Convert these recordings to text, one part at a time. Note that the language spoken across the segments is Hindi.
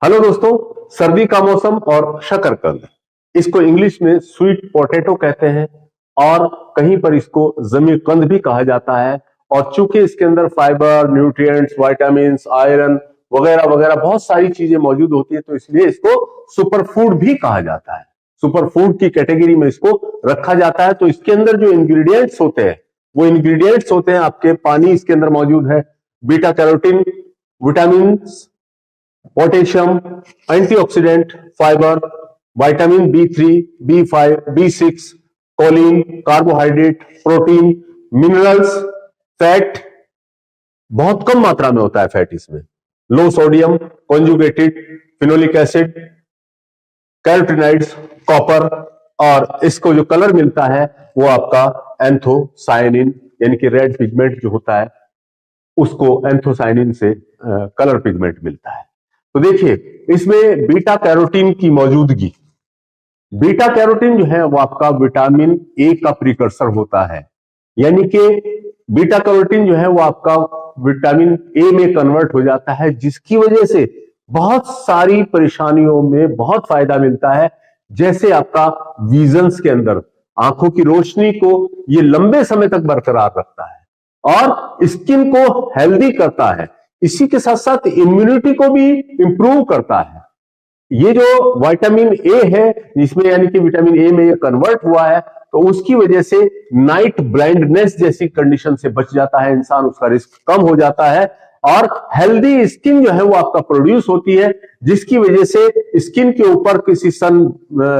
हेलो दोस्तों, सर्दी का मौसम और शकरकंद, इसको इंग्लिश में स्वीट पोटैटो कहते हैं और कहीं पर इसको जमीकंद भी कहा जाता है। और चूंकि इसके अंदर फाइबर, न्यूट्रिएंट्स, विटामिन्स, आयरन वगैरह वगैरह बहुत सारी चीजें मौजूद होती है, तो इसलिए इसको सुपर फूड भी कहा जाता है। सुपर फूड की कैटेगरी में इसको रखा जाता है। तो इसके अंदर जो इंग्रेडिएंट्स होते हैं वो इंग्रेडिएंट्स होते हैं आपके, पानी इसके अंदर मौजूद है, beta carotene, vitamin, potassium, antioxidant, fibre, vitamin बी3, बी5, बी6, choline, carbohydrate, protein, minerals, fat बहुत कम मात्रा में होता है। फैट इसमें low sodium, conjugated phenolic acid, carotenoids, copper, और इसको जो कलर मिलता है वो आपका एंथोसायनिन यानी कि रेड पिगमेंट जो होता है उसको एंथोसायनिन से कलर पिगमेंट मिलता है। तो देखिए इसमें बीटा कैरोटीन की मौजूदगी, बीटा कैरोटीन जो है वो आपका विटामिन ए का प्रिकर्सर होता है, यानी कि बीटा कैरोटीन जो है वो आपका विटामिन ए में कन्वर्ट हो जाता है, जिसकी वजह से बहुत सारी परेशानियों में बहुत फायदा मिलता है। जैसे आपका विजन्स के अंदर आंखों की रोशनी को ये लंबे समय तक बरकरार रखता है और स्किन को हेल्दी करता है। इसी के साथ साथ इम्यूनिटी को भी इंप्रूव करता है। ये जो विटामिन ए है इसमें, यानी कि विटामिन ए में ये कन्वर्ट हुआ है, तो उसकी वजह से नाइट ब्लाइंडनेस जैसी कंडीशन से बच जाता है इंसान, उसका रिस्क कम हो जाता है और हेल्दी स्किन जो है वो आपका प्रोड्यूस होती है, जिसकी वजह से स्किन के ऊपर किसी सन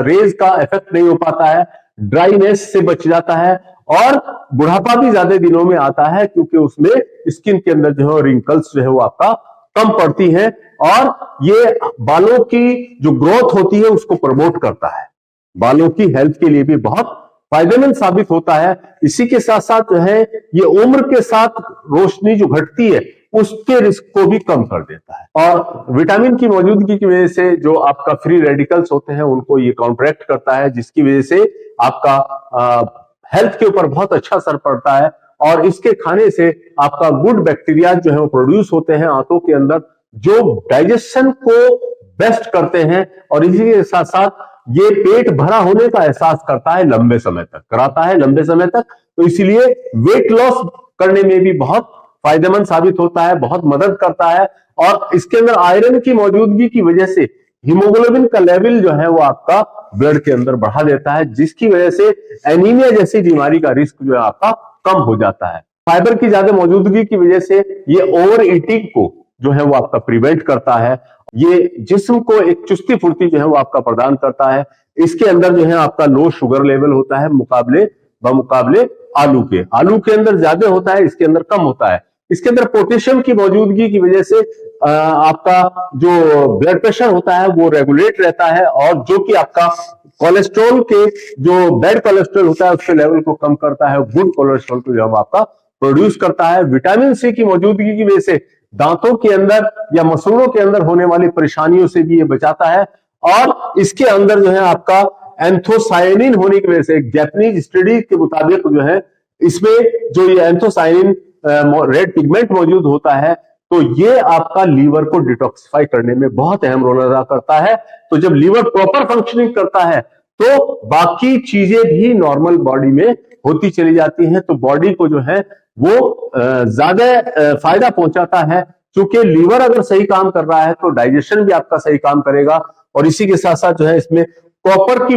रेज का इफेक्ट नहीं हो पाता है, ड्राइनेस से बच जाता है और बुढ़ापा भी ज्यादा दिनों में आता है, क्योंकि उसमें स्किन के अंदर जो है रिंकल्स जो है वो आपका कम पड़ती है और ये बालों की जो ग्रोथ होती है उसको प्रमोट करता है। बालों की हेल्थ के लिए भी बहुत फायदेमंद साबित होता है। इसी के साथ साथ जो है ये उम्र के साथ रोशनी जो घटती है उसके रिस्क को भी कम कर देता है और विटामिन की मौजूदगी की वजह से जो आपका फ्री रेडिकल्स होते हैं उनको ये काउंटरैक्ट करता है, जिसकी वजह से आपका हेल्थ के ऊपर बहुत अच्छा असर पड़ता है। और इसके खाने से आपका गुड बैक्टीरिया जो है वो प्रोड्यूस होते हैं आंतों के अंदर, जो डाइजेशन को बेस्ट करते हैं और इसी के साथ साथ ये पेट भरा होने का एहसास करता है, लंबे समय तक कराता है, लंबे समय तक। तो इसीलिए वेट लॉस करने में भी बहुत फायदेमंद साबित होता है, बहुत मदद करता है। और इसके अंदर आयरन की मौजूदगी की वजह से हीमोग्लोबिन का लेवल जो है वो आपका ब्लड के अंदर बढ़ा देता है, जिसकी वजह से एनीमिया जैसी बीमारी का रिस्क जो है आपका कम हो जाता है। फाइबर की ज्यादा मौजूदगी की वजह से ये ओवर ईटिंग को जो है वो आपका प्रिवेंट करता है। ये जिस्म को एक चुस्ती फुर्ती जो है वो आपका प्रदान करता है। इसके अंदर जो है आपका लो शुगर लेवल होता है बमुकाबले आलू के अंदर ज्यादा होता है, इसके अंदर कम होता है। इसके अंदर पोटेशियम की मौजूदगी की वजह से आपका जो ब्लड प्रेशर होता है वो रेगुलेट रहता है और जो कि आपका कोलेस्ट्रॉल के जो बैड कोलेस्ट्रॉल होता है उसके लेवल को कम करता है, गुड कोलेस्ट्रॉल को जब आपका प्रोड्यूस करता है। विटामिन सी की मौजूदगी की वजह से दांतों के अंदर या मसूड़ों के अंदर होने वाली परेशानियों से भी ये बचाता है और इसके अंदर जो है आपका एंथोसायनिन होने की वजह से, एक जापानीज स्टडी के मुताबिक जो है इसमें जो ये एंथोसायनिन रेड पिगमेंट मौजूद होता है, तो ये आपका लीवर को डिटॉक्सिफाई करने में बहुत अहम रोल अदा करता है। तो जब लीवर प्रॉपर फंक्शनिंग करता है तो बाकी चीजें भी नॉर्मल बॉडी में होती चली जाती हैं, तो बॉडी को जो है वो ज्यादा फायदा पहुंचाता है। क्योंकि लीवर अगर सही काम कर रहा है तो डाइजेशन भी आपका सही काम करेगा। और इसी के साथ साथ जो है इसमें कॉपर की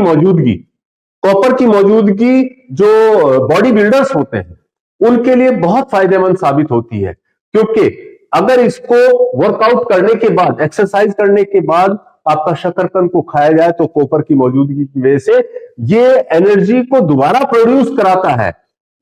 मौजूदगी जो बॉडी बिल्डर्स होते हैं उनके लिए बहुत फायदेमंद साबित होती है, क्योंकि अगर इसको वर्कआउट करने के बाद, एक्सरसाइज करने के बाद आपका शकरकंद को खाया जाए तो कॉपर की मौजूदगी की वजह से ये एनर्जी को दोबारा प्रोड्यूस कराता है।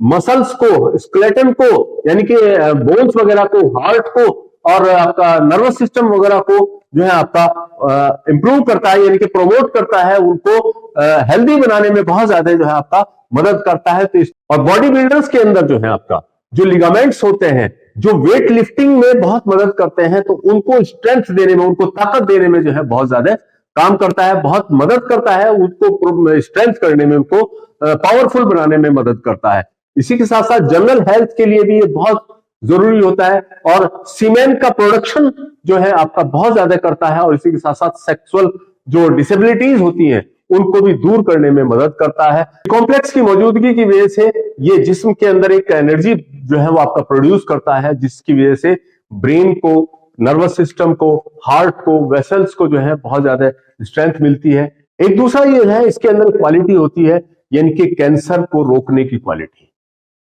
मसल्स को, स्केलेटन को, यानी कि बोन्स वगैरह को, हार्ट को और आपका नर्वस सिस्टम वगैरह को जो है आपका इंप्रूव करता है, यानी कि प्रोमोट करता है, उनको हेल्दी बनाने में बहुत ज्यादा जो है आपका मदद करता है। तो और बॉडी बिल्डर्स के अंदर जो है आपका जो लिगामेंट्स होते हैं जो वेट लिफ्टिंग में बहुत मदद करते हैं, तो उनको स्ट्रेंथ देने में, उनको ताकत देने में जो है बहुत ज्यादा काम करता है, बहुत मदद करता है, उनको स्ट्रेंथ करने में, उनको पावरफुल बनाने में मदद करता है। इसी के साथ साथ जनरल हेल्थ के लिए भी ये बहुत जरूरी होता है, और सीमेन का प्रोडक्शन जो है आपका बहुत ज्यादा करता है, और इसी के साथ साथ सेक्सुअल जो डिसेबिलिटीज होती हैं उनको भी दूर करने में मदद करता है। कॉम्प्लेक्स की मौजूदगी की वजह से ये जिस्म के अंदर एक एनर्जी जो है वो आपका प्रोड्यूस करता है, जिसकी वजह से ब्रेन को, नर्वस सिस्टम को, हार्ट को, वेसल्स को जो है बहुत ज्यादा स्ट्रेंथ मिलती है। एक दूसरा ये है, इसके अंदर क्वालिटी होती है, यानी कि कैंसर को रोकने की क्वालिटी।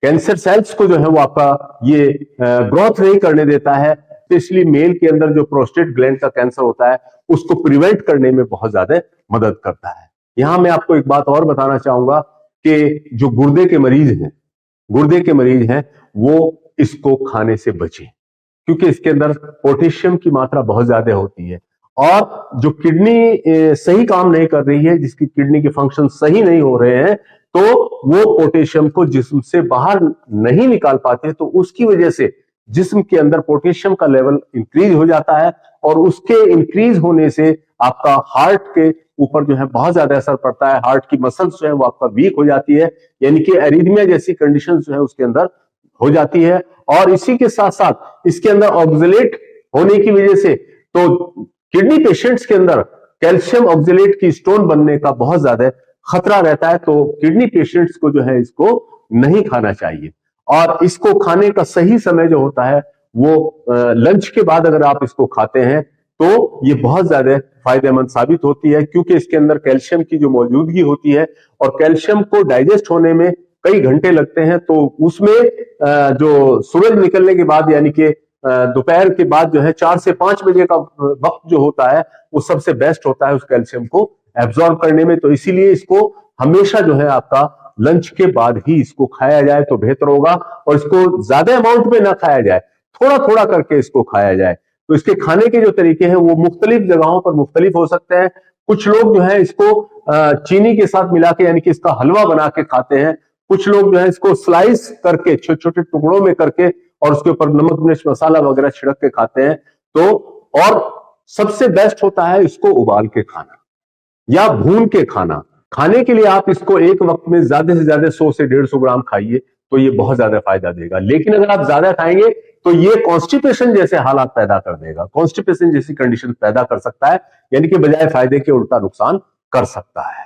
कैंसर सेल्स को जो है वो आपका ये ग्रोथ नहीं करने देता है, तो इसलिए मेल के अंदर जो प्रोस्टेट ग्लैंड का कैंसर होता है उसको प्रिवेंट करने में बहुत ज्यादा मदद करता है। यहां मैं आपको एक बात और बताना चाहूंगा कि जो गुर्दे के मरीज हैं वो इसको खाने से बचें, क्योंकि इसके अंदर पोटेशियम की मात्रा बहुत ज्यादा होती है, और जो किडनी सही काम नहीं कर रही है, जिसकी किडनी के फंक्शन सही नहीं हो रहे हैं, तो वो पोटेशियम को जिस्म से बाहर नहीं निकाल पाते, तो उसकी वजह से जिस्म के अंदर पोटेशियम का लेवल इंक्रीज हो जाता है, और उसके इंक्रीज होने से आपका हार्ट के ऊपर जो है बहुत ज्यादा असर पड़ता है। हार्ट की मसल्स जो है वो आपका वीक हो जाती है, यानी कि एरिथमिया जैसी कंडीशन जो है उसके अंदर हो जाती है। और इसी के साथ साथ इसके अंदर ऑक्सलेट होने की वजह से तो किडनी पेशेंट्स के अंदर कैल्शियम ऑक्सलेट की स्टोन बनने का बहुत ज्यादा खतरा रहता है, तो किडनी पेशेंट्स को जो है इसको नहीं खाना चाहिए। और इसको खाने का सही समय जो होता है वो लंच के बाद अगर आप इसको खाते हैं तो ये बहुत ज्यादा फायदेमंद साबित होती है, क्योंकि इसके अंदर कैल्शियम की जो मौजूदगी होती है, और कैल्शियम को डाइजेस्ट होने में कई घंटे लगते हैं, तो उसमें जो सूरज निकलने के बाद यानी कि दोपहर के बाद जो है 4 से 5 बजे का वक्त जो होता है वो सबसे बेस्ट होता है उस कैल्शियम को एब्जॉर्ब करने में। तो इसीलिए इसको हमेशा जो है आपका लंच के बाद ही इसको खाया जाए तो बेहतर होगा, और इसको ज्यादा अमाउंट में ना खाया जाए, थोड़ा थोड़ा करके इसको खाया जाए। तो इसके खाने के जो तरीके हैं वो मुख्तलिफ जगहों पर मुख्तलिफ हो सकते हैं। कुछ लोग जो है इसको चीनी के साथ मिला के यानी कि इसका हलवा बना के खाते हैं, कुछ लोग जो है इसको स्लाइस करके छोटे छोटे टुकड़ों में करके और उसके ऊपर नमक मिर्च मसाला वगैरह छिड़क के खाते हैं। तो और सबसे बेस्ट होता है इसको उबाल के खाना या भून के खाना। खाने के लिए आप इसको एक वक्त में ज्यादा से ज्यादा 100 से 150 ग्राम खाइए, तो ये बहुत ज्यादा फायदा देगा। लेकिन अगर आप ज्यादा खाएंगे तो ये कॉन्स्टिपेशन जैसे हालात पैदा कर देगा, कॉन्स्टिपेशन जैसी कंडीशन पैदा कर सकता है, यानी कि बजाय फायदे के उल्टा नुकसान कर सकता है।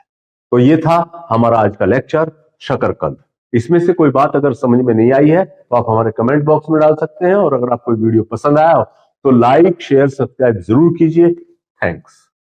तो ये था हमारा आज का लेक्चर शकरकंद। इसमें से कोई बात अगर समझ में नहीं आई है तो आप हमारे कमेंट बॉक्स में डाल सकते हैं, और अगर आपको वीडियो पसंद आया हो तो लाइक शेयर सब्सक्राइब जरूर कीजिए। थैंक्स।